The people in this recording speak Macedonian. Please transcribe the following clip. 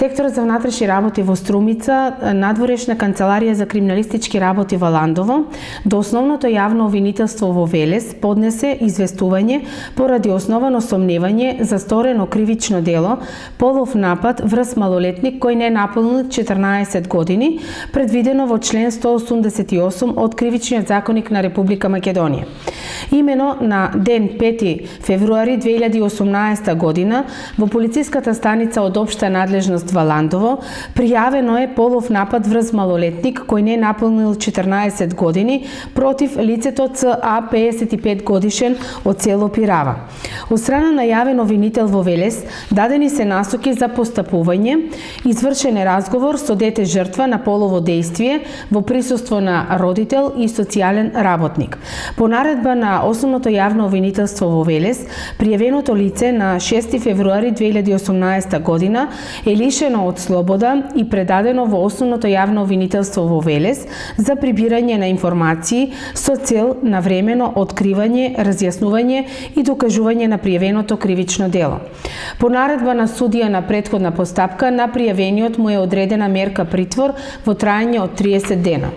Секторот за внатрешни работи во Струмица, надворешна канцеларија за криминалистички работи во Ландово, до основното јавно обвинителство во Велес поднесе известување поради основано сомневање за сторено кривично дело полов напад врз малолетник кој не наполнил 14 години, предвидено во член 188 од Кривичниот законник на Република Македонија. Имено на ден 5 февруари 2018 година во полициската станица од општа надлежност во Ландово пријавено е полов напад врз малолетник кој не наполнил 14 години против лицето ЦА 55 годишен од село Пирава. Од страна на јавен обвинител во Велес дадени се насоки за постапување, извршен е разговор со дете жртва на полово дејствие во присуство на родител и социјален работник. По наредба на Основното јавно обвинителство во Велес, пријавеното лице на 6 февруари 2018 година е лишено од слобода и предадено во Основното јавно обвинителство во Велес за прибирање на информации со цел на времено откривање, разјаснување и докажување на пријавеното кривично дело. По наредба на судија на претходна постапка, на пријавениот му е одредена мерка притвор во траење од 30 дена.